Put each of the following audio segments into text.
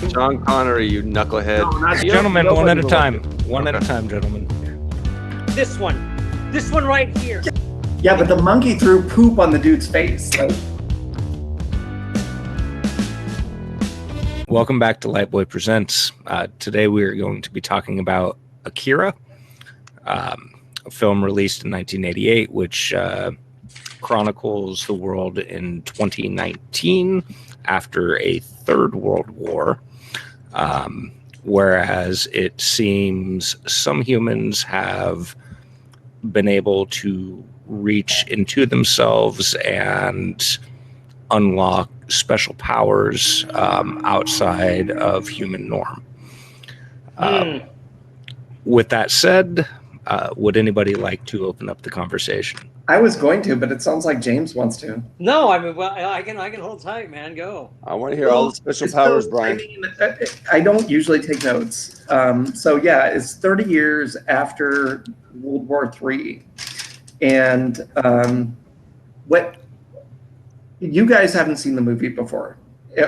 John Connor, you knucklehead. No, not you. Gentlemen, Nobody one at a will time. like it. One at a time, gentlemen. This one right here. Yeah, but the monkey threw poop on the dude's face. Like, Welcome back to Lightboy Presents. Today we are going to be talking about Akira, a film released in 1988, which chronicles the world in 2019 after a third world war. Whereas it seems some humans have been able to reach into themselves and unlock special powers outside of human norm. With that said, would anybody like to open up the conversation? I was going to, but it sounds like James wants to. No, I mean, well, I can hold tight, man. Go. I want to hear all the special powers, Brian. I mean, I don't usually take notes. So yeah, it's 30 years after World War III. And what you guys haven't seen the movie before.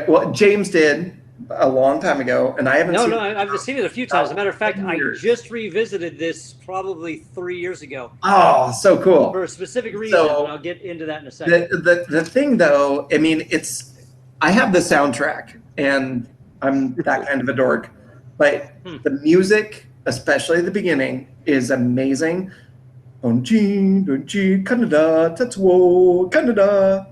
Well, James did a long time ago, and I haven't seen it. I've seen it a few times. As a matter of fact, I just revisited this probably 3 years ago. Oh, so cool. For a specific reason, So, and I'll get into that in a second. The thing, though, I mean, I have the soundtrack, and I'm that kind of a dork, but the music, especially the beginning, is amazing. Onji, donji, Canada, Tetsuo, Canada.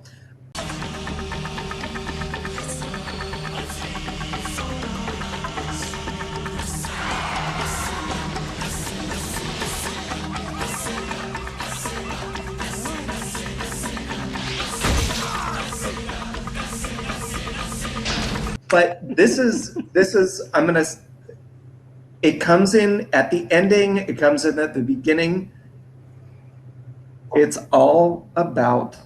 But this is it comes in at the ending, it comes in at the beginning. It's all about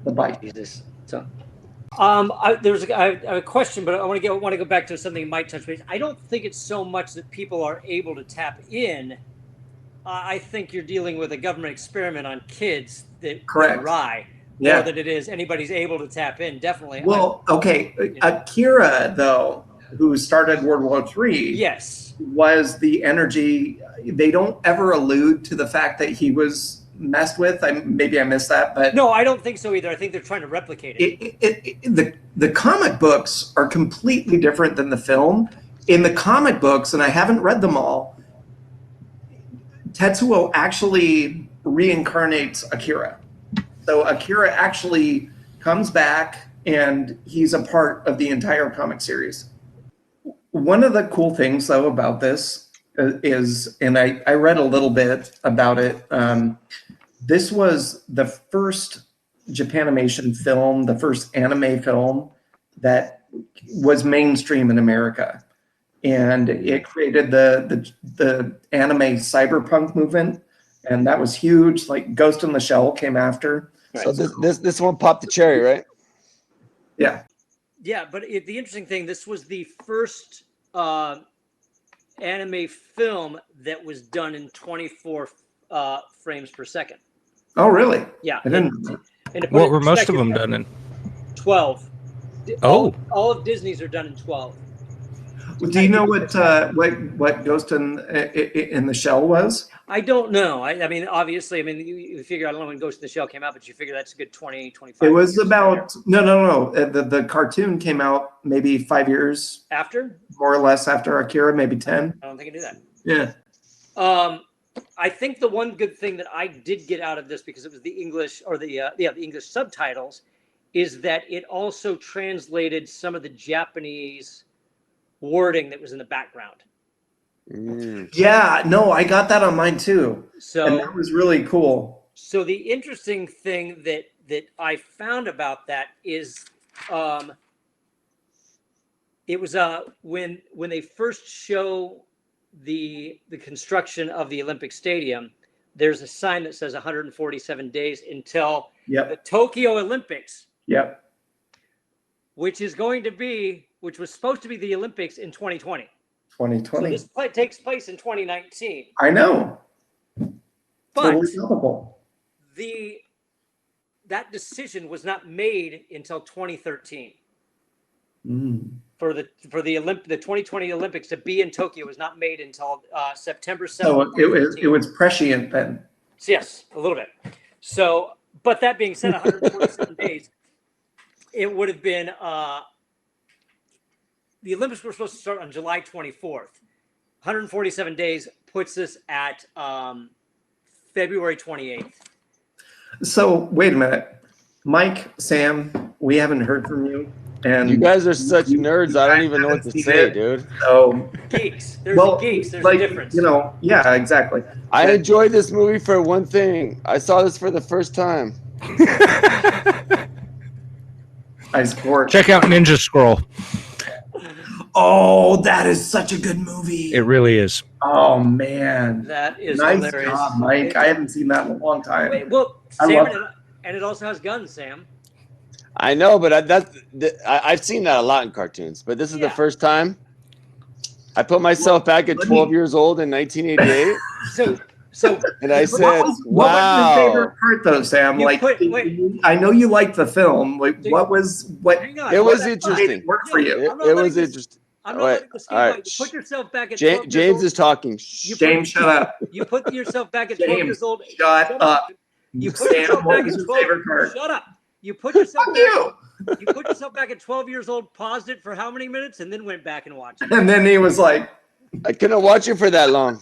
the bike. Jesus. So, I have a question, but I want to go back to something you might touch base. I don't think it's so much that people are able to tap in. I think you're dealing with a government experiment on kids that awry. Yeah. More than it is anybody's able to tap in. Definitely. Well, okay. Akira, though, who started World War III, yes, was the energy. They don't ever allude to the fact that he was messed with. Maybe I missed that, but no, I don't think so either. I think they're trying to replicate it. The comic books are completely different than the film. In the comic books, and I haven't read them all, Tetsuo actually reincarnates Akira. So Akira actually comes back, and he's a part of the entire comic series. One of the cool things, though, about this is, and I read a little bit about it, this was the first Japanimation film, the first anime film that was mainstream in America. And it created the anime cyberpunk movement, and that was huge. Like Ghost in the Shell came after. So this one popped the cherry, right? Yeah. Yeah, but the interesting thing, this was the first anime film that was done in 24 frames per second. Oh, really? Yeah. I didn't. What were most of them done in? 12. Oh. All of Disney's are done in 12. Do you know what Ghost in the Shell was? I don't know. I mean, obviously, you figure, I don't know when Ghost in the Shell came out, but you figure that's a good 20, 25 It was years about, no. The cartoon came out maybe 5 years. After? More or less after Akira, maybe 10. I don't think I knew that. Yeah. I think the one good thing that I did get out of this, because it was the English, or the English subtitles, is that it also translated some of the Japanese wording that was in the background. Yeah, no, I got that on mine too. So, and that was really cool. So the interesting thing that I found about that is it was when they first show the construction of the Olympic Stadium, there's a sign that says 147 days until the Tokyo Olympics. Yep. Which was supposed to be the Olympics in 2020. 2020. So this takes place in 2019. I know. But totally that decision was not made until 2013. for the 2020 Olympics to be in Tokyo was not made until September 7th. So it was prescient then. Yes, a little bit. So, but that being said, 147 days, it would have been the Olympics were supposed to start on July 24th. 147 days puts us at February 28th. So wait a minute, Mike, Sam, we haven't heard from you, and You guys are such nerds. I don't even know what to say, dude. So Geeks. There's geeks. There's a difference. You know, yeah, exactly. I enjoyed this movie for one thing. I saw this for the first time. I support. Check out Ninja Scroll. Oh, that is such a good movie. It really is. Oh man, That is nice hilarious. job, Mike. I haven't seen that in a long time. Wait, well, I Sam, love and it also has guns, Sam. I know, but I've seen that a lot in cartoons. But this is the first time. I put myself back at 12 years old in 1988, So and I said, what was "Wow." your favorite part, though, Sam? You Like, wait. I know you liked the film. Like, what hang on. It was made interesting. it work for you? It I'm not was letting this- interesting. I'm not Wait, letting this all right. by. You put yourself back at 12 years James old. is talking. You James, shut up. You put yourself back at 12 James, years old. shut up. You put Sam, yourself what back was at your 12. favorite part? Shut up. You put yourself Fuck back. you. You put yourself back at 12 years old, paused it for how many minutes, and then went back and watched it. And then he was like, I couldn't watch it for that long.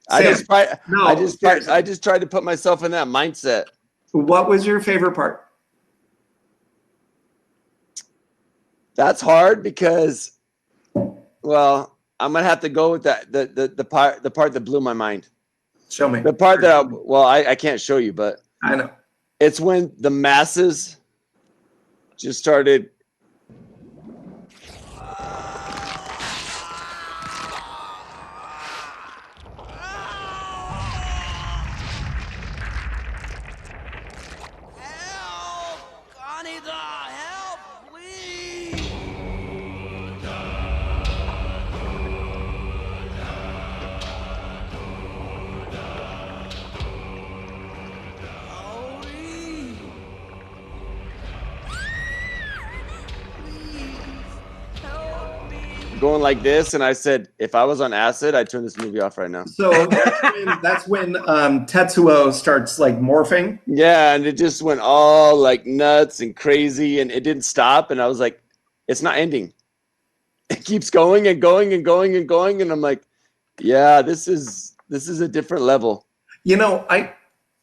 I Sam, just tried. no, I just tried to put myself in that mindset. what was your favorite part? That's hard because, well, I'm gonna have to go with that the part that blew my mind. Show me. The part that I can't show you, but I know. it's when the masses just started. Going like this, and I said, if I was on acid, I'd turn this movie off right now. So that's when Tetsuo starts like morphing. Yeah, and it just went all like nuts and crazy, and it didn't stop. And I was like, it's not ending. It keeps going and going and going and going, and I'm like, yeah, this is a different level. You know, I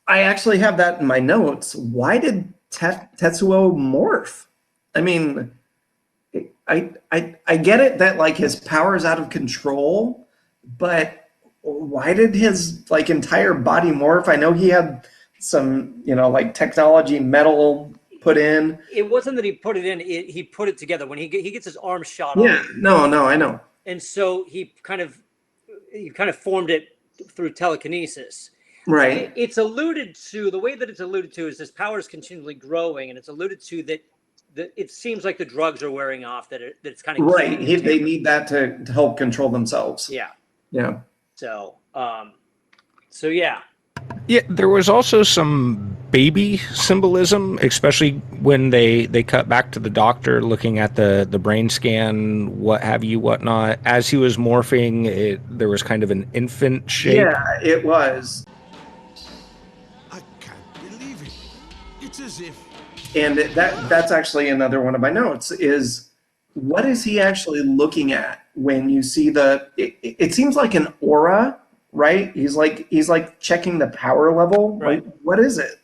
actually have that in my notes. Why did Tetsuo morph? I mean, I get it that like his power is out of control, but why did his like entire body morph? I know he had some, you know, like technology metal put in. It wasn't that he put it in; he put it together. When he gets his arm shot Yeah, off, no, I know. and so he kind of formed it through telekinesis. Right. It's alluded to, the way that it's alluded to is his power is continually growing, and it's alluded to that it seems like the drugs are wearing off, that it's kind of Right. They need that to help control themselves. Yeah. Yeah. So yeah. Yeah, there was also some baby symbolism, especially when they cut back to the doctor looking at the brain scan, what have you, whatnot. As he was morphing, there was kind of an infant shape. Yeah, it was. I can't believe it. It's as if And that's actually another one of my notes is what is he actually looking at when you see it seems like an aura, right? He's like checking the power level. Right. Like, what is it?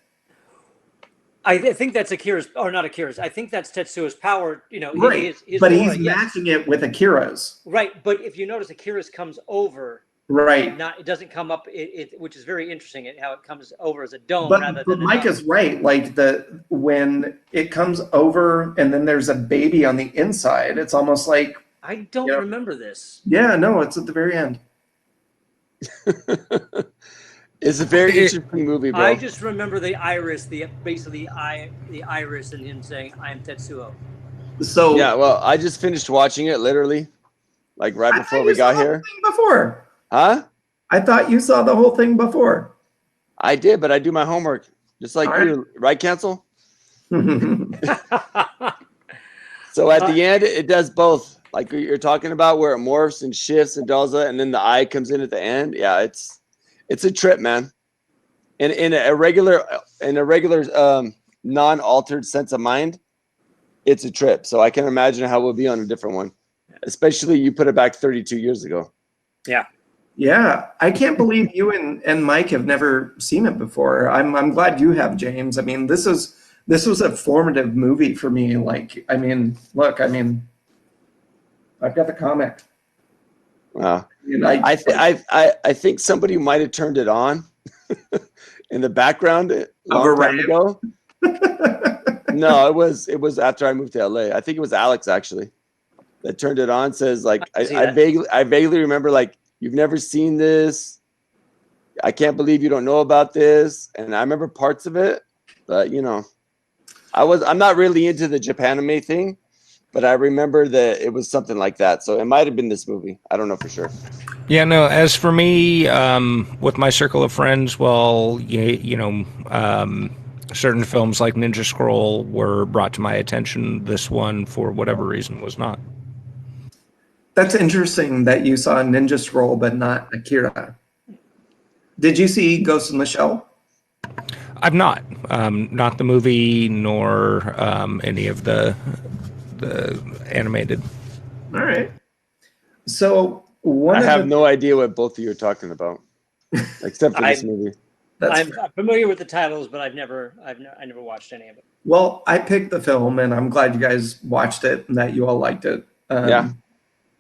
I think that's Akira's, or not Akira's. I think that's Tetsuo's power. You know, Right. his But aura, he's yes. matching it with Akira's. Right, but if you notice, Akira's comes over. Right. It doesn't come up. Which is very interesting. How it comes over as a dome rather But than. Mike is right. Like when it comes over and then there's a baby on the inside, it's almost like I don't remember this. yeah, no, it's at the very end. It's a very interesting movie, bro. I just remember the iris, the iris, and him saying, "I am Tetsuo." So Yeah, well, I just finished watching it literally, like right I before thought we you saw got the here. whole thing before. Huh? I thought you saw the whole thing before. I did, but I do my homework just like All right. you, right? Cancel. So at the end, it does both. Like you're talking about, where it morphs and shifts and does it, and then the eye comes in at the end. Yeah, it's a trip, man. In a regular non-altered sense of mind, it's a trip. So I can imagine how it would be on a different one, especially you put it back 32 years ago. Yeah. Yeah, I can't believe you and Mike have never seen it before. I'm glad you have, James. I mean, this was a formative movie for me. Like, I mean, look, I mean, I've got the comic. Wow. And I think somebody might have turned it on in the background a long time ago. No, it was after I moved to LA. I think it was Alex actually that turned it on. Says like I vaguely remember, like, you've never seen this. I can't believe you don't know about this. And I remember parts of it, but you know, I'm not really into the Japanime thing, but I remember that it was something like that. So it might have been this movie. I don't know for sure. Yeah, no, as for me, with my circle of friends, well, certain films like Ninja Scroll were brought to my attention. This one, for whatever reason, was not. That's interesting that you saw Ninja Scroll but not Akira. Did you see Ghost in the Shell? I've not. Not the movie, nor any of the animated. All right. So I have no idea what both of you are talking about, except for this movie. I'm familiar with the titles, but I never watched any of it. Well, I picked the film, and I'm glad you guys watched it and that you all liked it. Yeah,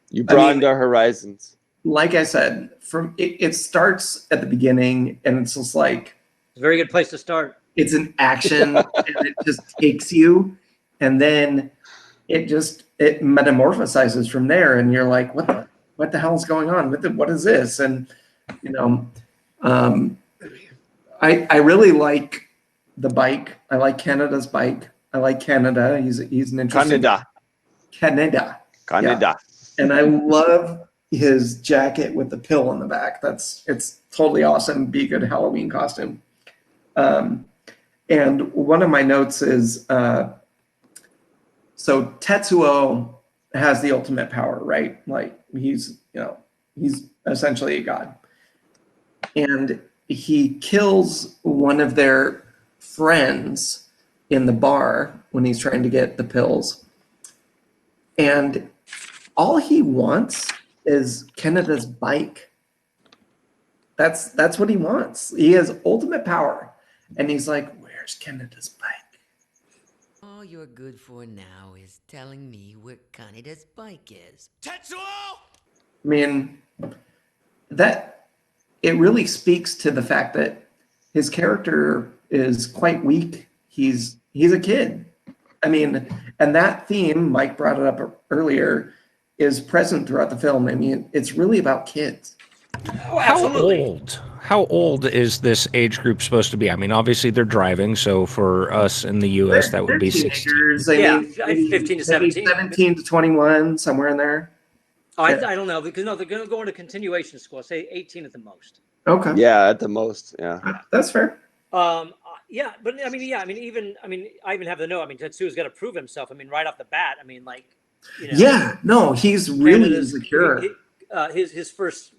you broadened our horizons. Like I said, it starts at the beginning, and it's just like it's a very good place to start. It's an action, and it just takes you, and then it metamorphosizes from there, and you're like, what the hell is going on? What is this? And you know, I really like the bike. I like Canada's bike. I like Canada. He's an interesting Canada. Yeah. And I love his jacket with the pill on the back. It's totally awesome. Be a good Halloween costume. And one of my notes is so Tetsuo has the ultimate power, right? Like he's essentially a god. And he kills one of their friends in the bar when he's trying to get the pills. And all he wants is Canada's bike. That's what he wants. He has ultimate power. And he's like, where's Canada's bike? All you're good for now is telling me where Canada's bike is. Tetsuo! I mean, that it really speaks to the fact that his character is quite weak. He's a kid. I mean, and that theme, Mike brought it up earlier, is present throughout the film. I mean, it's really about kids. Oh, absolutely. How old is this age group supposed to be? I mean, obviously they're driving, so for us in the U.S. that would be 16. Yeah, 15 to 17. 17 to 21, somewhere in there. Oh, I don't know, because they're going to go into continuation school. Say 18 at the most. Okay. Yeah, at the most. Yeah, that's fair. Yeah, but I mean, I even have the note. I mean, Tetsuo's got to prove himself. I mean, right off the bat. I mean, like, you know. Yeah, no, he's really insecure. His first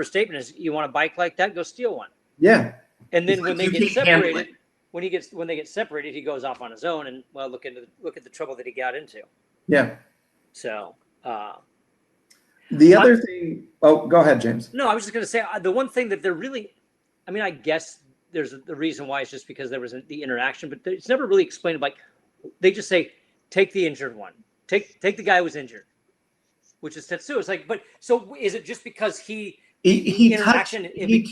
statement is, "You want a bike like that? Go steal one." Yeah. And then when they get separated, when they get separated, he goes off on his own and look at the trouble that he got into. Yeah. So. The other thing. Oh, go ahead, James. No, I was just going to say the one thing that they're really. I mean, I guess there's the reason why it's just because there was the interaction, but it's never really explained. Like, they just say, take the injured one, take the guy who was injured, which is Tetsuo. It's like, but so is it just because he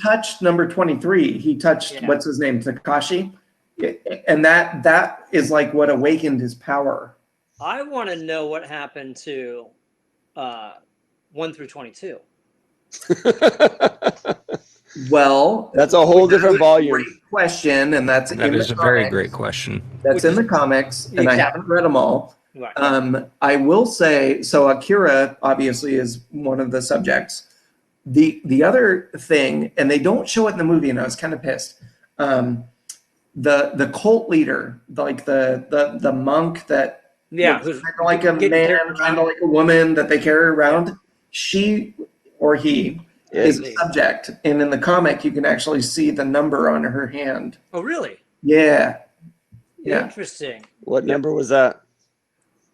touched number 23? He touched what's his name, Takashi, and that is like what awakened his power. I want to know what happened to 1 through 22. Well, that's a whole different volume. Great question, and that is a very great question. That's in the comics, and I haven't read them all. Right. I will say, so Akira obviously is one of the subjects. The other thing, and they don't show it in the movie, and I was kind of pissed. The cult leader, like the monk that Yeah, looks who's kind of like a getting man, carried kind of around. like a woman that they carry around. She or he is a It, subject, and in the comic, you can actually see the number on her hand. Oh, really? Yeah, yeah. Interesting. what Yep. number was that?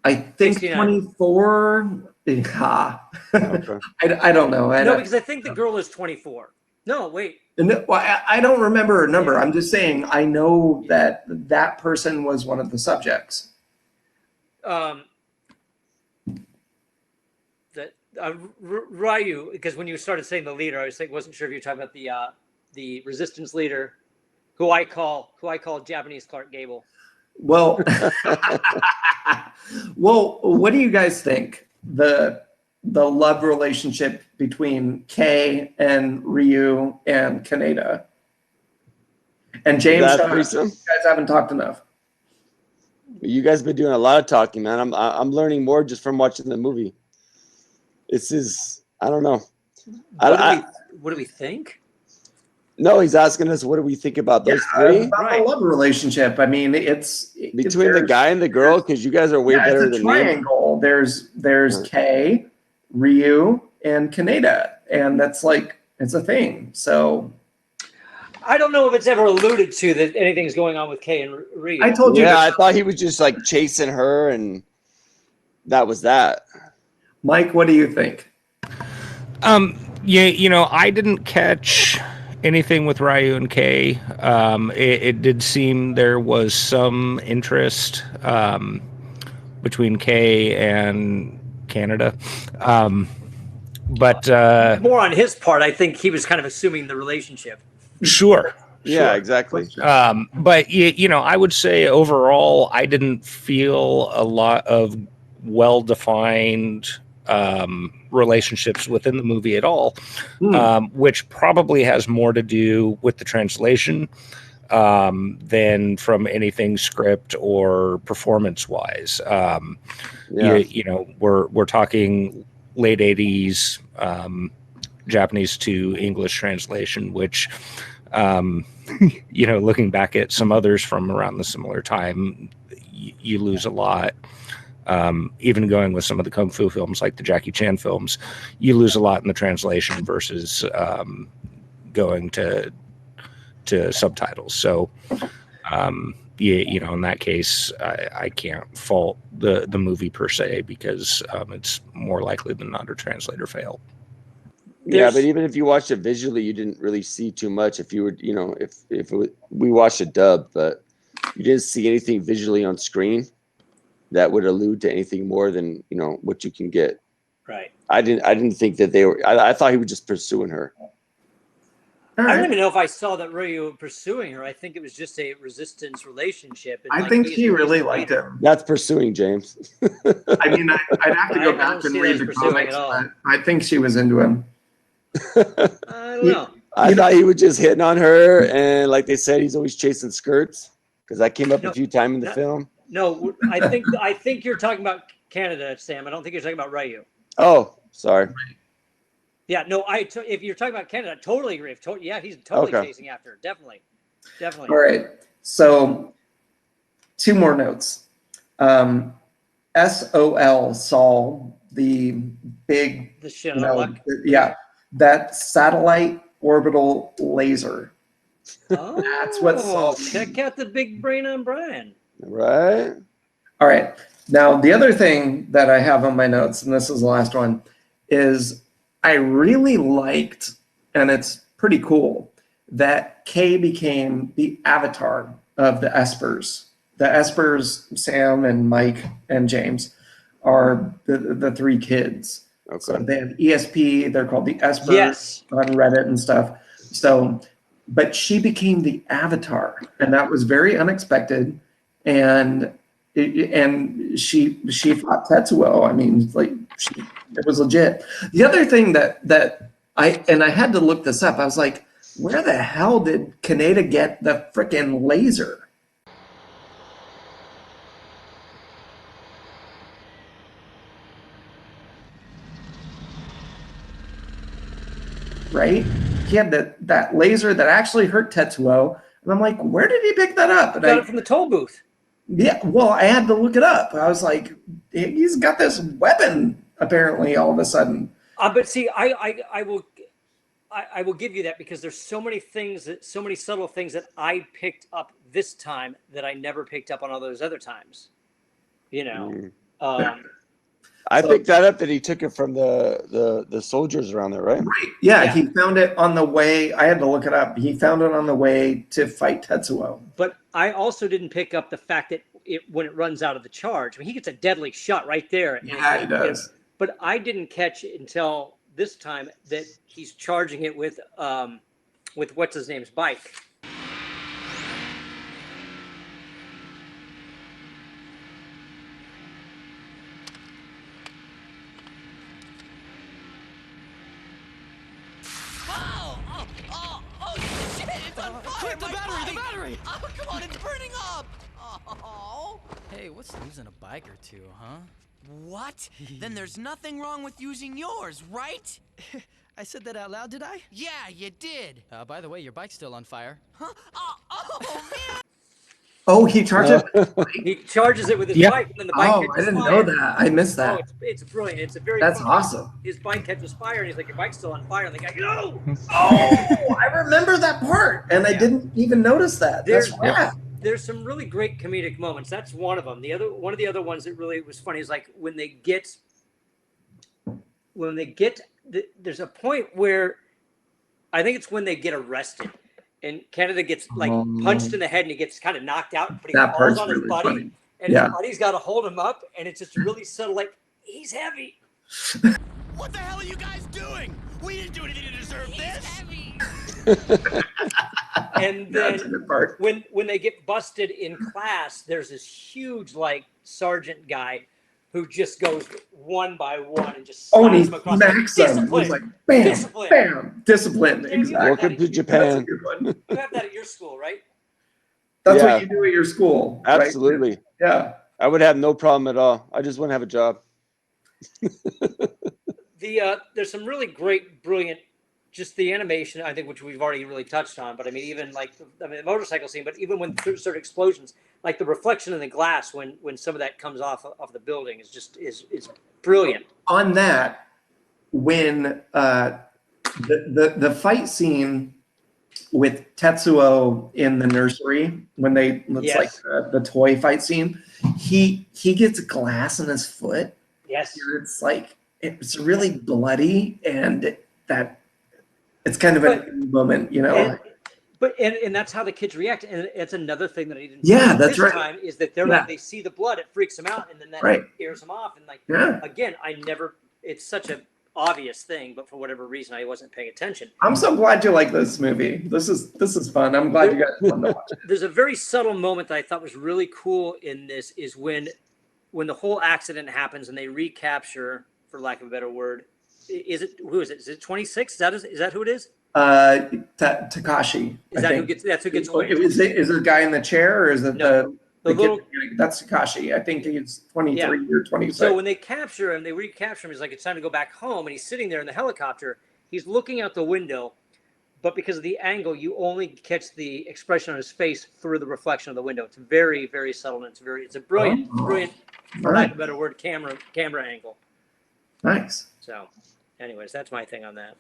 I think 69. 24. Yeah. Okay. I don't know. No, because I think the girl is 24. No, wait. Well, I don't remember her number. Yeah. I'm just saying I know that that person was one of the subjects. That Ryu, because when you started saying the leader, wasn't sure if you were talking about the resistance leader, who I call Japanese Clark Gable. Well, well, what do you guys think? The love relationship between Kei and Ryu and Kaneda. And James, That Sean, you threesome? guys haven't talked enough. You guys been doing a lot of talking, man. I'm learning more just from watching the movie. This is, I don't know. What do we think? No, he's asking us, what do we think about those three? About Right. the love relationship. I mean, Between the guy and the girl, because you guys are way better it's a than me. triangle. There's Kei, Ryu, and Kaneda, and that's like it's a thing. So I don't know if it's ever alluded to that anything's going on with Kei and Ryu. I told you. Yeah, I thought he was just like chasing her, and that was that. Mike, what do you think? Yeah, I didn't catch anything with Ryu and Kei. It did seem there was some interest between Kei and Canada. But more on his part, I think he was kind of assuming the relationship. sure. Yeah, exactly. But I would say overall, I didn't feel a lot of well-defined relationships within the movie at all, which probably has more to do with the translation than from anything script or performance-wise. We're talking late 80s Japanese to English translation, which looking back at some others from around the similar time, you lose a lot. Even going with some of the kung fu films like the Jackie Chan films, you lose a lot in the translation versus going to subtitles. So in that case, I can't fault the movie per se, because it's more likely than not a translator fail. Yeah, but even if you watched it visually, you didn't really see too much. If you were, we watched a dub, but you didn't see anything visually on screen that would allude to anything more than what you can get. Right. I didn't think that they were. I thought he was just pursuing her. Right. I don't even know if I saw that Ryu pursuing her. I think it was just a resistance relationship. And I think she really liked him. That's pursuing, James. I mean, I'd have to go back and read the comics, but I think she was into him. I don't know. I thought he was just hitting on her, and like they said, he's always chasing skirts, because that came up a few times in the film. No, I think you're talking about Canada, Sam. I don't think you're talking about Ryu. Oh, sorry. Yeah, no. If you're talking about Canada, I totally agree. Yeah, he's totally chasing after her. Definitely. All right. So, two more notes. SOL saw the big, that satellite orbital laser. Oh, that's what Saul. Check out the big brain on Brian. Right. All right. Now, the other thing that I have on my notes, and this is the last one, is I really liked, and it's pretty cool, that Kei became the avatar of the Espers. The Espers, Sam and Mike and James, are the three kids. Okay. So they have ESP. They're called the Espers on Reddit and stuff. So, but she became the avatar, and that was very unexpected. And she fought Tetsuo. I mean, like it was legit. The other thing that I had to look this up. I was like, where the hell did Kaneda get the frickin' laser? Right? He had that laser that actually hurt Tetsuo. And I'm like, where did he pick that up? And Got it from the toll booth. Yeah, well, I had to look it up. I was like, he's got this weapon apparently all of a sudden. But see, I will give you that because there's so many things so many subtle things that I picked up this time that I never picked up on all those other times. You know, I So- picked that up that he took it from the soldiers around there, right? Right. Yeah, Yeah. he found it on the way. I had to look it up. He found it on the way to fight Tetsuo. but I also didn't pick up the fact that when it runs out of the charge, I mean, he gets a deadly shot right there. And Yeah, he does. But I didn't catch it until this time that he's charging it with what's his name's bike. Oh, shit, it's on fire! Quick, the my battery, the bike! battery! Oh, come on, it's burning up! Oh. Hey, what's losing a bike or two, huh? What? Then there's nothing wrong with using yours, right? I said that out loud, did I? Yeah, you did. By the way, your bike's still on fire. Huh? Oh, man! Oh, he charged it. He charges it with his Yep. bike, and then the bike Oh, catches I didn't fire. know that. I missed Oh, that. it's brilliant. It's a very That's funny- awesome. His bike catches fire, and he's like, "Your bike's still on fire." And the guy, no. Oh, I remember that part, and I Yeah. didn't even notice that. That's There's- right. There's some really great comedic moments. That's one of them. One of the other ones that really was funny is like when they get. There's a point where, I think it's when they get arrested, and Canada gets like punched in the head, and he gets kind of knocked out, but he That falls part's on his really buddy, funny. and Yeah. his buddy's got to hold him up, and it's just really subtle, like he's heavy. What the hell are you guys doing? We didn't do anything to deserve this! Heavy! And That's a then good part. when they get busted in class, there's this huge like sergeant guy who just goes one by one and just Oh, and slaps he them across. smacks them. Discipline. He's like, bam, Discipline. bam, discipline. Yeah, you Exactly. Welcome to That's a Japan. good one. You have that at your school, right? That's Yeah. what you do at your school. right? Absolutely. Yeah. I would have no problem at all. I just wouldn't have a job. There's some really great, brilliant, just the animation, I think, which we've already really touched on. But I mean, even like the motorcycle scene, but even when certain explosions, like the reflection in the glass when some of that comes off the building is brilliant. On that, when the fight scene with Tetsuo in the nursery, when it's Yes. like the toy fight scene, he gets glass in his foot. Yes. It's like it's really bloody, and that it's kind of a moment, you know. And that's how the kids react, and it's another thing that I didn't. Yeah, see that's this right. Time is that they're Yeah. like they see the blood, it freaks them out, and then that Right. scares them off, and like Yeah. again, it's such a obvious thing, but for whatever reason, I wasn't paying attention. I'm so glad you like this movie. This is fun. I'm glad you guys fun to watch it. There's a very subtle moment that I thought was really cool in this is when the whole accident happens and they recapture, for lack of a better word, who is it? Is it 26? Is that who it is? Takashi. Is I that who think. gets that's who gets Is it the guy in the chair, or is it No. the The little- kid? That's Takashi. I think he's 23 or 26. So when they capture him, they recapture him. He's like, it's time to go back home. And he's sitting there in the helicopter. He's looking out the window, but because of the angle, you only catch the expression on his face through the reflection of the window. It's very, very subtle. And it's a brilliant, for lack of a better word, camera angle. Nice. So, anyways, that's my thing on that.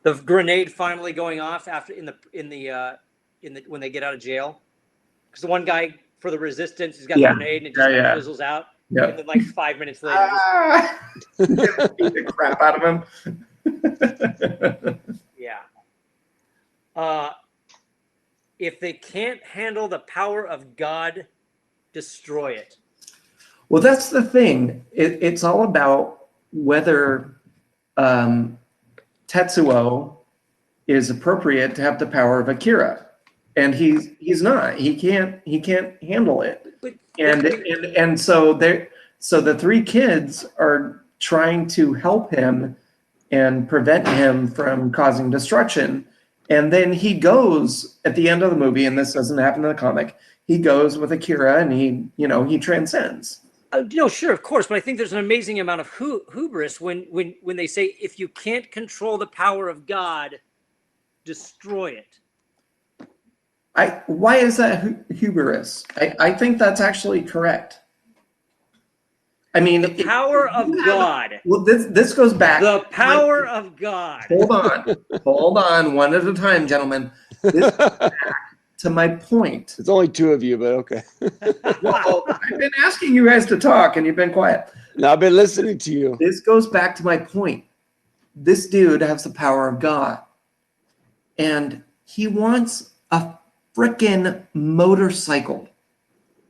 The grenade finally going off after when they get out of jail, because the one guy for the resistance, he's got Yeah. the grenade and it just Yeah. fizzles out. Yeah. And then like 5 minutes later, Beat the crap out of him. yeah. If they can't handle the power of God, destroy it. Well, that's the thing. It's all about whether Tetsuo is appropriate to have the power of Akira, and he's not. He can't handle it. But And so the three kids are trying to help him and prevent him from causing destruction. And then he goes at the end of the movie, and this doesn't happen in the comic. He goes with Akira, and he transcends. Sure, of course, but I think there's an amazing amount of hubris when they say, if you can't control the power of God, destroy it. Why is that hubris? I think that's actually correct. I mean, The power of God. Well, this goes back. The power of God. Hold on, one at a time, gentlemen. This goes back to my point. It's only two of you, but okay. Well, I've been asking you guys to talk, and you've been quiet. Now I've been listening to you. This goes back to my point. This dude has the power of God, and he wants a frickin' motorcycle.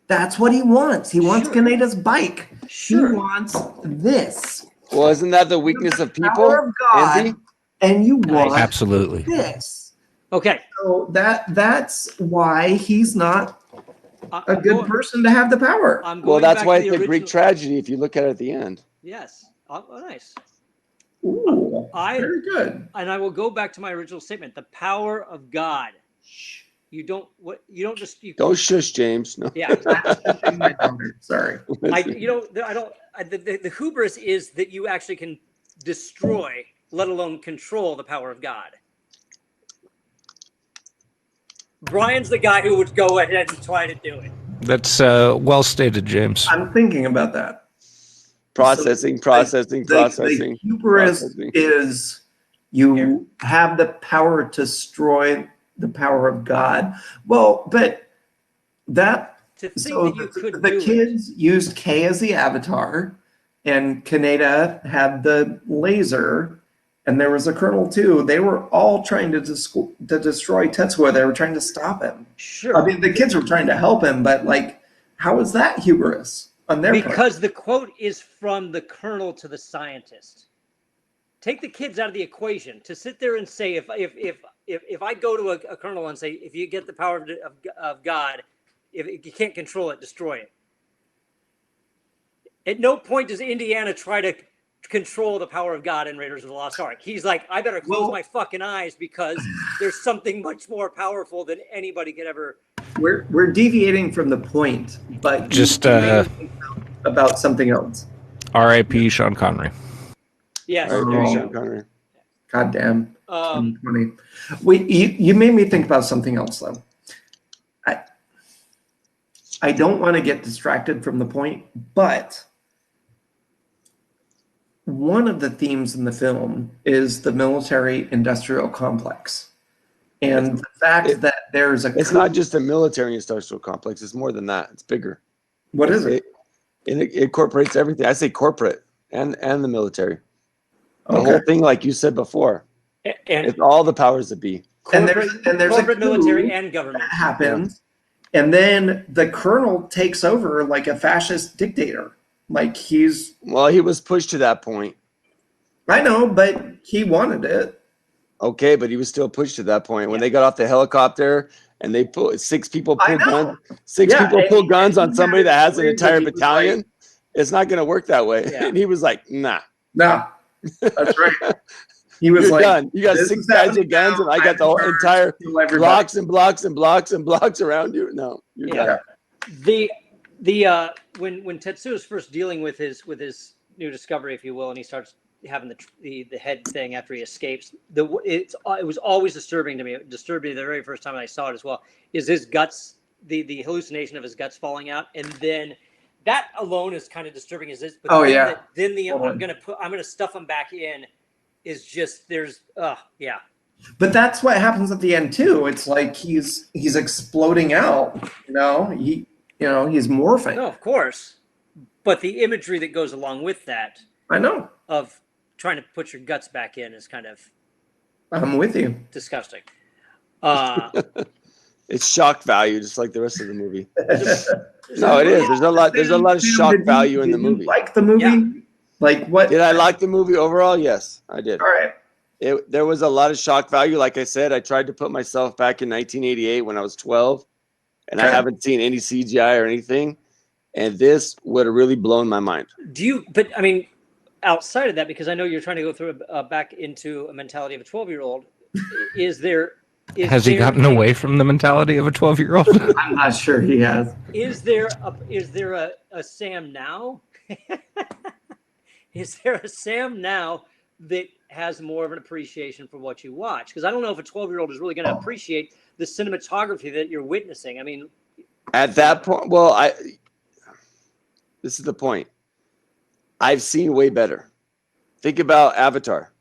That's what he wants. He wants Kaneda's bike. Sure. He wants this. Well, isn't that the weakness of people? Power of God, Andy? and you want Absolutely. this. Okay. So that's why he's not a good person to have the power. I'm going Well, that's back why to it's the a Greek original- tragedy if you look at it at the end. Yes. Oh, nice. Ooh, very good. And I will go back to my original statement. The power of God. You don't just Don't shush, James. No. Yeah. My daughter, sorry. The hubris is that you actually can destroy, let alone control the power of God. Brian's the guy who would go ahead and try to do it. That's well stated, James. I'm thinking about that. Processing. The hubris is you have the power to destroy the power of God. Well, but that To think so that you could the do kids used Kay as the avatar, and Kaneda had the laser, and there was a colonel too. They were all trying to destroy Tetsuo. They were trying to stop him. Sure. I mean, the kids were trying to help him, but like, how is that hubris on their part? Because the quote is from the colonel to the scientist. Take the kids out of the equation. To sit there and say, if I go to a colonel and say, if you get the power of God, if you can't control it, destroy it. At no point does Indiana try to control the power of God in Raiders of the Lost Ark. He's like, I better close my fucking eyes because there's something much more powerful than anybody could ever. We're deviating from the point, but Just about something else. R.I.P. Sean Connery. Yes. Sean Connery. God damn. 2020. You made me think about something else though. I don't want to get distracted from the point, but one of the themes in the film is the military industrial complex. And the fact that there's It's not just a military industrial complex. It's more than that. It's bigger. What is it? It incorporates everything. I say corporate and the military. The Okay. whole thing, like you said before, And it's all the powers that be. And there's corporate, a coup military, and government. that happens. And then the colonel takes over like a fascist dictator. Like he was pushed to that point. I know, but he wanted it. Okay, but he was still pushed to that point. When they got off the helicopter and they put six people pull guns on somebody that has an entire battalion, it's not going to work that way. Yeah. And he was like, nah. No, that's right. He was You're like, done. You got "This six is guys happening with guns, now. and I got the whole I'm entire kill everybody." blocks and blocks and blocks and blocks around you. No, you're done. The when Tetsuo is first dealing with his new discovery, if you will, and he starts having the head thing after he escapes, it was always disturbing to me. It disturbed me the very first time I saw it as well. Is his guts, the hallucination of his guts falling out, and then that alone is kind of disturbing. Is this? But then I'm gonna stuff him back in. Is just yeah. But that's what happens at the end too. It's like he's exploding out. He's morphing. No, of course. But the imagery that goes along with that, I know, of trying to put your guts back in is kind of. I'm with you. Disgusting. It's shock value, just like the rest of the movie. No, it is. There's a lot of shock value in the movie. Like the movie? Yeah. Like what? Did I like the movie overall? Yes, I did. All right. There was a lot of shock value. Like I said, I tried to put myself back in 1988 when I was 12, and I haven't seen any CGI or anything. And this would have really blown my mind. But I mean, outside of that, because I know you're trying to go through back into a mentality of a 12-year-old, has he gotten away from the mentality of a 12-year-old? I'm not sure he has. Is there a Sam now? Is there a Sam now that has more of an appreciation for what you watch. Because I don't know if a 12-year-old is really going to appreciate the cinematography that you're witnessing. I mean, At that point, this is the point. I've seen way better. Think about Avatar.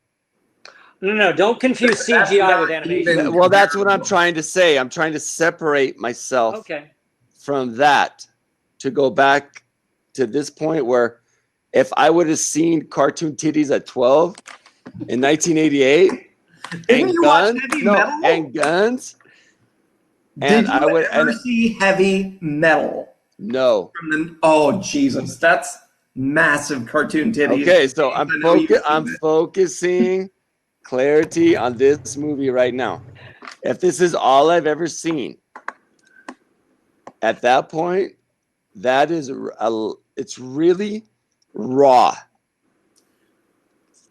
no, don't confuse That's CGI not with animation. even- Well, that's what I'm trying to say. I'm trying to separate myself Okay. from that to go back to this point where if I would have seen cartoon titties at 12 in 1988 Didn't you watch Heavy Metal? and guns, Did and you I would ever see Heavy Metal? no. Oh Jesus, that's massive cartoon titties. Okay, so I'm I know you've seen I'm it. focusing clarity on this movie right now. If this is all I've ever seen, at that point, that is it's really raw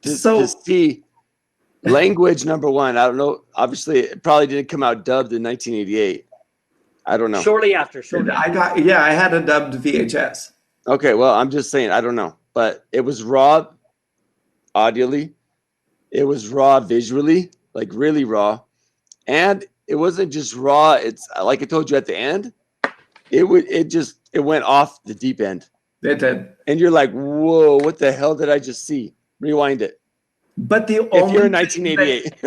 to see language. Number one, I don't know. Obviously, it probably didn't come out dubbed in 1988. I don't know. Shortly after. I had a dubbed VHS. Okay, well, I'm just saying I don't know, but it was raw audibly. It was raw visually, like really raw, and it wasn't just raw. It's like I told you at the end. It went off the deep end. It did. And you're like, whoa, what the hell did I just see? Rewind it. But If you're in 1988.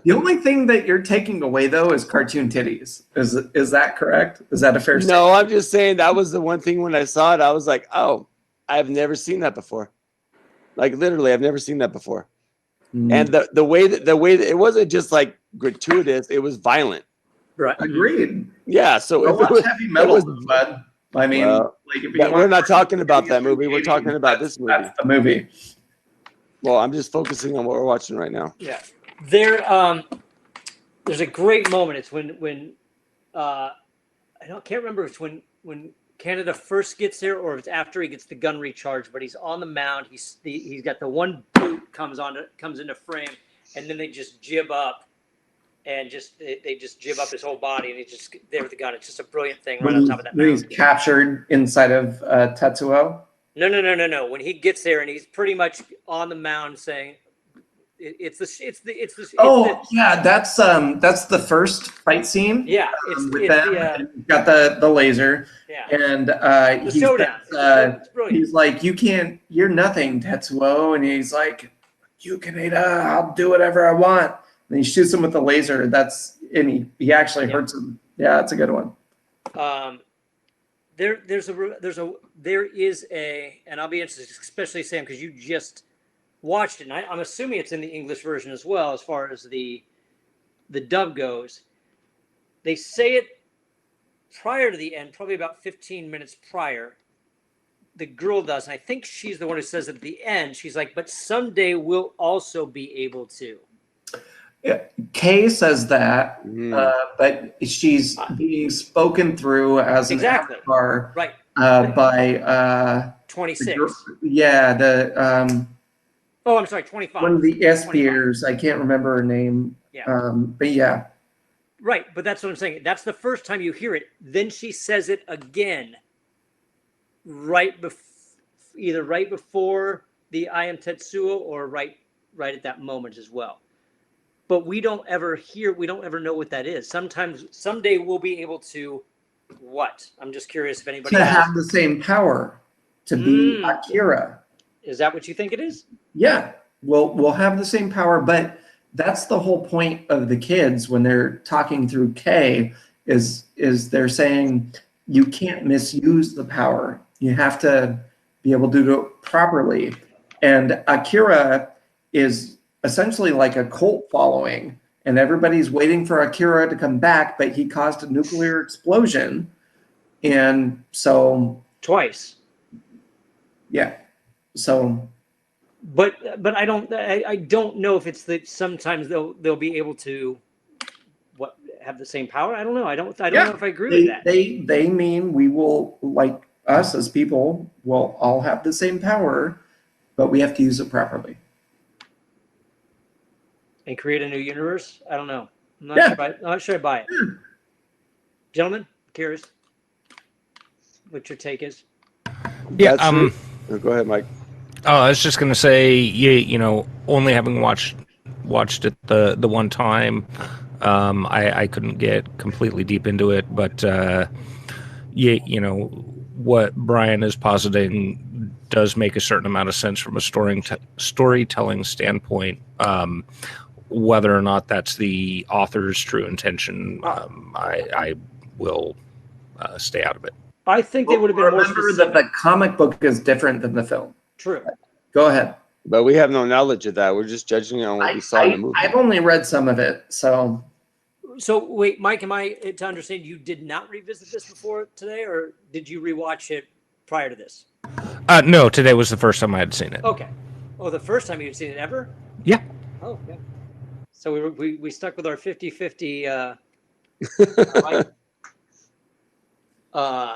The only thing that you're taking away though is cartoon titties. Is that correct? Is that a fair statement? No, I'm just saying that was the one thing when I saw it, I was like, oh, I've never seen that before. Like literally, I've never seen that before. And the way that it wasn't just like gratuitous, it was violent. Right. Agreed. Yeah. So Go if it watch was, Heavy Metal, was bud. I mean, well, like if we're want not talking about that titties movie. from We're the talking 80s, about this movie. That's the movie. Well, I'm just focusing on what we're watching right now. Yeah. There's a great moment. It's when I can't remember if it's when Canada first gets there or if it's after he gets the gun recharged, but he's on the mound. He's got the one boot comes into frame, and then they just jib up, and they just jib up his whole body, and he's just there with the gun. It's just a brilliant thing right on top of that When he's mound. captured inside of Tetsuo. No. When he gets there and he's pretty much on the mound saying, "It's the." Yeah, that's the first fight scene. Yeah, with them. And he's got the laser. Yeah. And The showdown. It's brilliant. he's like, you're nothing, Tetsuo. And he's like, you Kaneda, I'll do whatever I want. And he shoots him with the laser. And he actually hurts him. Yeah, it's a good one. There is a, and I'll be interested, especially Sam, because you just watched it, and I'm assuming it's in the English version as well, as far as the dub goes. They say it prior to the end, probably about 15 minutes prior. The girl does, and I think she's the one who says at the end, she's like, but someday we'll also be able to. Yeah, Kay says that, but she's being spoken through as an avatar, right? By 26. Oh, I'm sorry, 25. One of the Espiers. I can't remember her name. Yeah. But yeah. Right, but that's what I'm saying. That's the first time you hear it. Then she says it again, either right before the I am Tetsuo or right at that moment as well. But we don't ever know what that is. Someday we'll be able to what? I'm just curious if anybody have the same power to be Akira. Is that what you think it is? Yeah, we'll have the same power, but that's the whole point of the kids when they're talking through K is they're saying you can't misuse the power. You have to be able to do it properly. And Akira is essentially like a cult following, and everybody's waiting for Akira to come back, but he caused a nuclear explosion. And so twice. Yeah. So but I don't know if it's that sometimes they'll be able to have the same power. I don't know. I don't know if I agree with that. They mean we will, like us as people, will all have the same power, but we have to use it properly. And create a new universe? I don't know. I'm not sure I buy it. Gentlemen, curious what your take is. Yeah. Go ahead, Mike. Oh, I was just gonna say, you know, only having watched it the one time, I couldn't get completely deep into it, but you know, what Brian is positing does make a certain amount of sense from a storytelling standpoint. Whether or not that's the author's true intention, I will stay out of it. I think they would have been more Remember specific. that the comic book is different than the film. True. Go ahead. But we have no knowledge of that. We're just judging on what we saw in the movie. I've only read some of it, so So wait, Mike, am I to understand you did not revisit this before today, or did you rewatch it prior to this? No, today was the first time I had seen it. Okay. Oh, the first time you'd seen it ever? Yeah. Oh, yeah. So we stuck with our 50-50.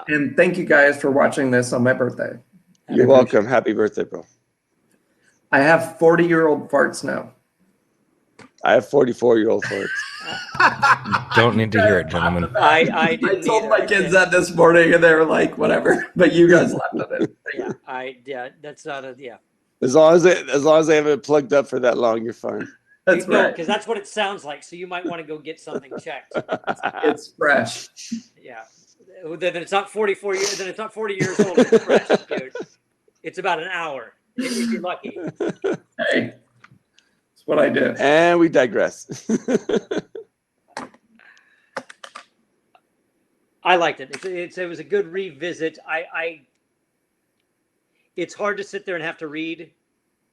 and thank you guys for watching this on my birthday. You're welcome. Happy birthday, bro. I have 40-year-old farts now. I have 44-year-old farts. Don't need to hear it, gentlemen. I didn't told either. my kids that this morning, and they were like, "Whatever," but you guys laughed at it. Yeah, that's not a yeah. As long as they have it plugged up for that long, you're fine. That's No, right. because that's what it sounds like. So you might want to go get something checked. It's fresh. Yeah. Then it's not 44 years. Then it's not 40 years old. It's fresh, dude. It's about an hour if you're lucky. Hey, that's what I do. And we digress. I liked it. It was a good revisit. It's hard to sit there and have to read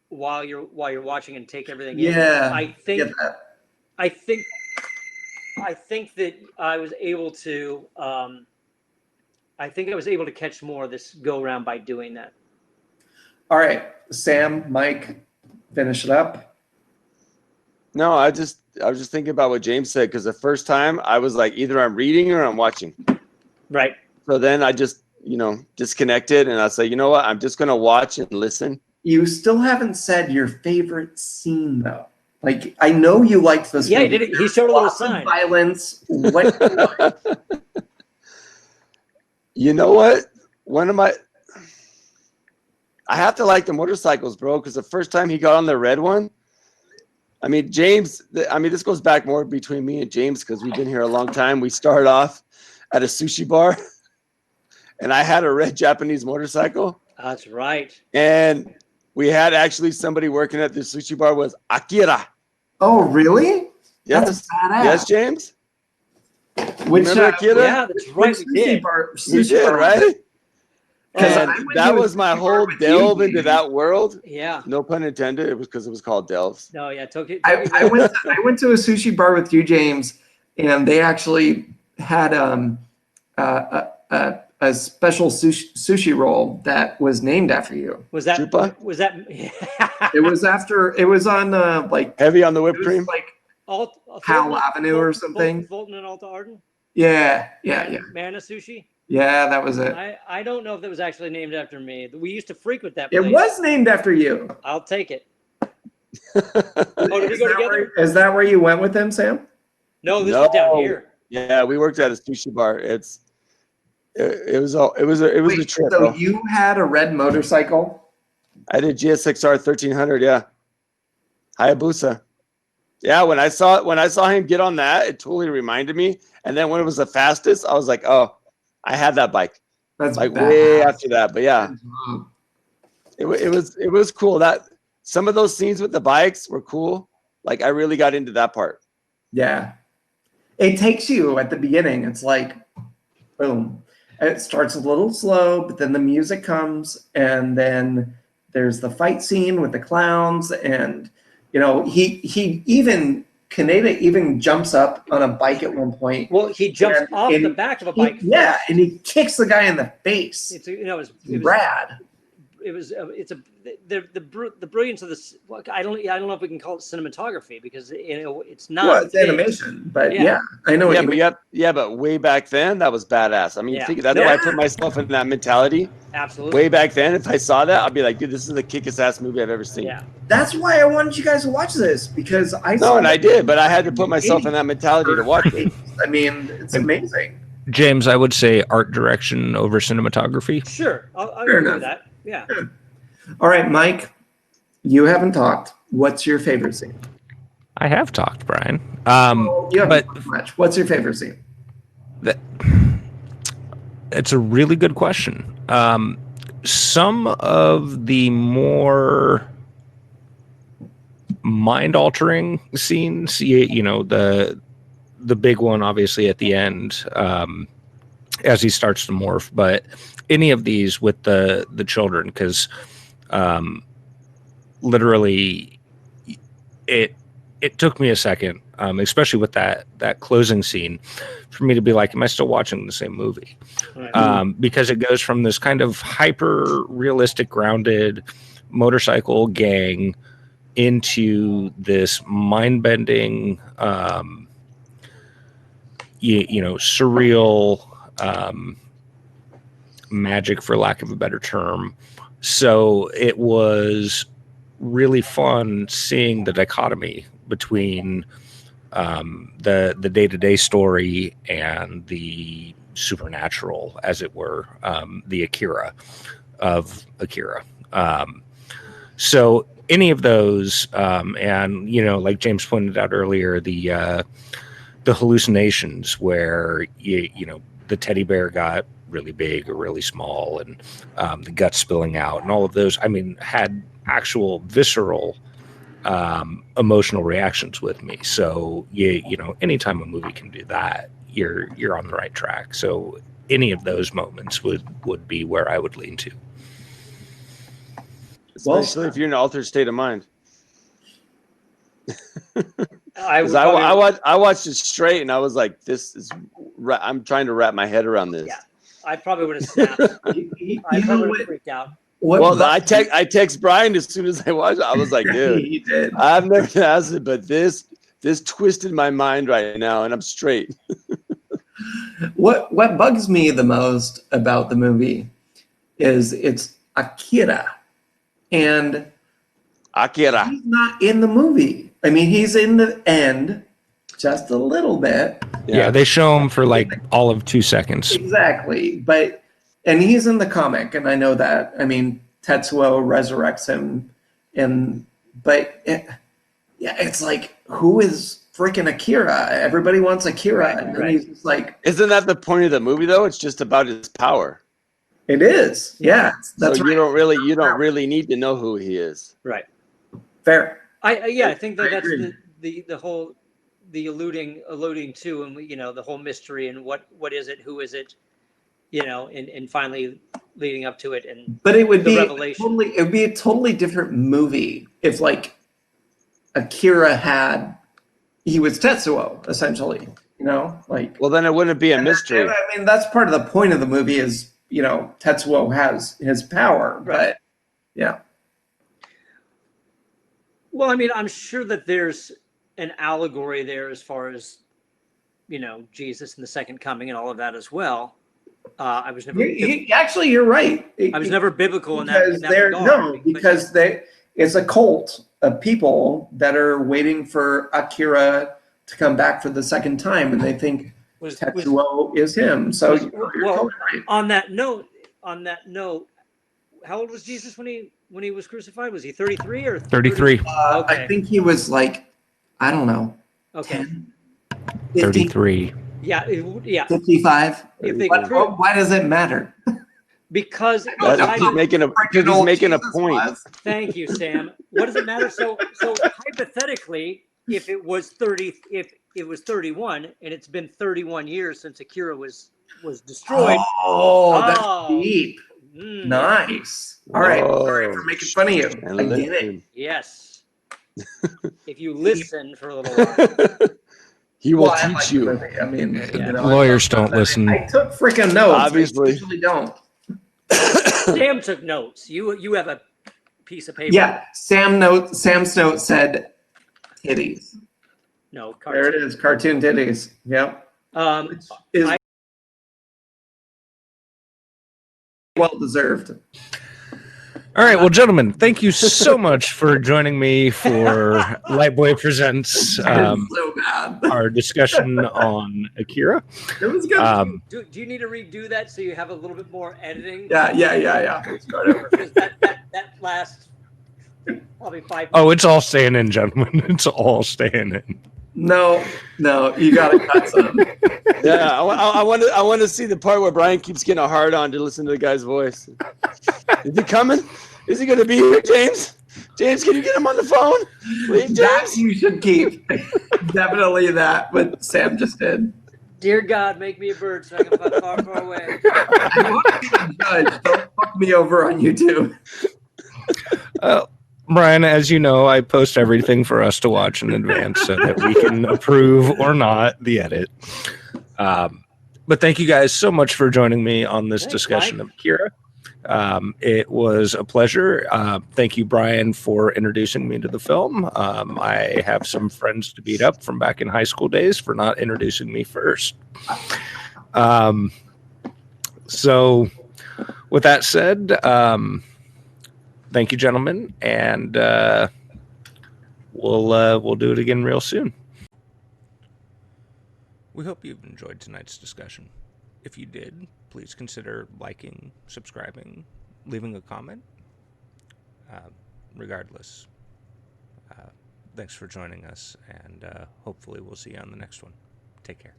while you're watching and take everything in. Yeah, I think get that. I think that I was able to catch more of this go around by doing that. All right, Sam, Mike, finish it up. No, I was just thinking about what James said, because the first time I was like, either I'm reading or I'm watching. Right. So then I just, disconnected, and I say, you know what? I'm just gonna watch and listen. You still haven't said your favorite scene, though. Like, I know you liked this. Yeah, he movie. did it. He showed a little Lots of sign. Violence. What? Do you like? You know what? I have to like the motorcycles, bro, because the first time he got on the red one, I mean, James, this goes back more between me and James because we've been here a long time. We started off at a sushi bar, and I had a red Japanese motorcycle. That's right. And we had actually somebody working at the sushi bar was Akira. Oh, really? Yes. That's badass. Yes, James? Which Remember Akira? Yeah, that's right. which We did. We did, right? Because And I went that to a was my sushi bar whole with delve you, into dude. that world. Yeah. No pun intended. It was because it was called Delves. No, yeah. Tokyo. I went to a sushi bar with you, James, and they actually had a special sushi roll that was named after you. Was that? Chupa? Was that? It was on like Heavy on the it whipped was cream. like Howell Avenue or something? Fulton and Alta Arden. yeah. Mana Sushi. Yeah, that was it. I don't know if that was actually named after me. We used to frequent that place. It was named after you. I'll take it. Oh, did we go together? Is that where you went with him, Sam? No, this was down here. Yeah, we worked at a sushi bar. It was a Wait, trip. so bro. you had a red motorcycle? I did GSXR 1300. Yeah, Hayabusa. Yeah, when I saw him get on that, it totally reminded me. And then when it was the fastest, I was like, oh, I had that bike. That's Like badass. way after that. But yeah, it was cool. That some of those scenes with the bikes were cool. Like I really got into that part. Yeah. It takes you at the beginning. It's like, boom. It starts a little slow, but then the music comes, and then there's the fight scene with the clowns, and Kaneda even jumps up on a bike at one point. Well, he jumps And- off and the back of a bike. Yeah, and he kicks the guy in the face. It was Rad. it was the brilliance of this. I don't know if we can call it cinematography because it's not. Well, it's animation, but yeah, I know what you mean. But way back then, that was badass. I mean, that's why I put myself in that mentality. Absolutely. Way back then, if I saw that, I'd be like, dude, this is the kickest ass movie I've ever seen. Yeah. That's why I wanted you guys to watch this, because I did, but I had to put myself in that mentality to watch it. I mean, it's amazing. James, I would say art direction over cinematography. Sure, I'll Fair agree enough. with that. Yeah. All right, Mike, you haven't talked. What's your favorite scene? I have talked, Brian. You haven't But talked much. What's your favorite scene? it's a really good question. Some of the more mind-altering scenes, you know, the big one, obviously, at the end, as he starts to morph. But any of these with the children, because literally, it took me a second, especially with that closing scene, for me to be like, am I still watching the same movie? Because it goes from this kind of hyper realistic, grounded motorcycle gang into this mind bending, you know, surreal magic, for lack of a better term. So it was really fun seeing the dichotomy between the day-to-day story and the supernatural, as it were, the Akira of Akira. So any of those, and you know, like James pointed out earlier, the hallucinations where you know, the teddy bear got really big or really small, and the guts spilling out, and all of those, I mean, had actual visceral emotional reactions with me. So you know, anytime a movie can do that, you're on the right track. So any of those moments would be where I would lean to. Especially if you're in an altered state of mind. I would Because probably, I watched it straight and I was like, this is, I'm trying to wrap my head around this. yeah, I probably would have snapped. You I know probably would have what? freaked out. What I text Brian as soon as I watched it. I was like, dude, he did. I've never asked it, but this twisted my mind right now, and I'm straight. What bugs me the most about the movie is it's Akira, and Akira. he's not in the movie. I mean, he's in the end just a little bit. Yeah, they show him for like all of 2 seconds. Exactly. And he's in the comic, and I know that. I mean, Tetsuo resurrects him, it's like, who is freaking Akira? Everybody wants Akira. And then he's just like, isn't that the point of the movie though? It's just about his power. it is. Yeah. That's so right. you don't really need to know who he is. Right. Fair. I think that I that's agree. the whole, the alluding to, and you know, the whole mystery, and what is it, who is it, you know, and finally leading up to it, and But it would the be revelation. it would be a totally different movie if, like, Akira he was Tetsuo, essentially, you know, like. Well, then it wouldn't be a mystery. And I mean, that's part of the point of the movie is, you know, Tetsuo has his power, but yeah. Well, I mean, I'm sure that there's an allegory there as far as, you know, Jesus and the second coming and all of that as well. I was never. Actually, you're right. I was never biblical in that regard. No, because it's a cult of people that are waiting for Akira to come back for the second time, and they think Tetsuo is him. So you're totally right. On that note, how old was Jesus when he was crucified? Was he 33 or 33? I think he was like, I don't know. Okay. 10, 33. Yeah. 55. Why does it matter? Because he's making a point. Thank you, Sam. What does it matter? So hypothetically, if it was 31, and it's been 31 years since Akira was destroyed. Oh, that's deep. Nice. All right. Sorry for making fun of you. I get it. Yes. If you listen for a little while. He will teach you. I mean, you know, lawyers don't listen. I took freaking notes. Obviously. I usually don't. Sam took notes. You have a piece of paper. Yeah. Sam's note said titties. No, cartoon. There it is. Cartoon titties. Yep. Well deserved. All right, well, gentlemen, thank you so much for joining me for Lightboy Presents. So bad. on. our discussion on Akira. It was good. Do you need to redo that so you have a little bit more editing? Yeah. Start over. Because that last probably 5 minutes. Oh, it's all staying in, gentlemen. It's all staying in. No, you got to cut some. Yeah, I want to see the part where Brian keeps getting a hard on to listen to the guy's voice. Is he coming? Is he going to be here, James? James, can you get him on the phone? Please, That James? you should keep. Definitely that, what Sam just did. Dear God, make me a bird so I can fly far, far away. I want to be the judge. Don't fuck me over on YouTube. Brian, as you know, I post everything for us to watch in advance so that we can approve or not the edit. But thank you guys so much for joining me on this discussion of Akira. It was a pleasure. Thank you, Brian, for introducing me to the film. I have some friends to beat up from back in high school days for not introducing me first. So with that said, thank you, gentlemen, and we'll do it again real soon. We hope you've enjoyed tonight's discussion. If you did, please consider liking, subscribing, leaving a comment. Regardless, thanks for joining us, and hopefully we'll see you on the next one. Take care.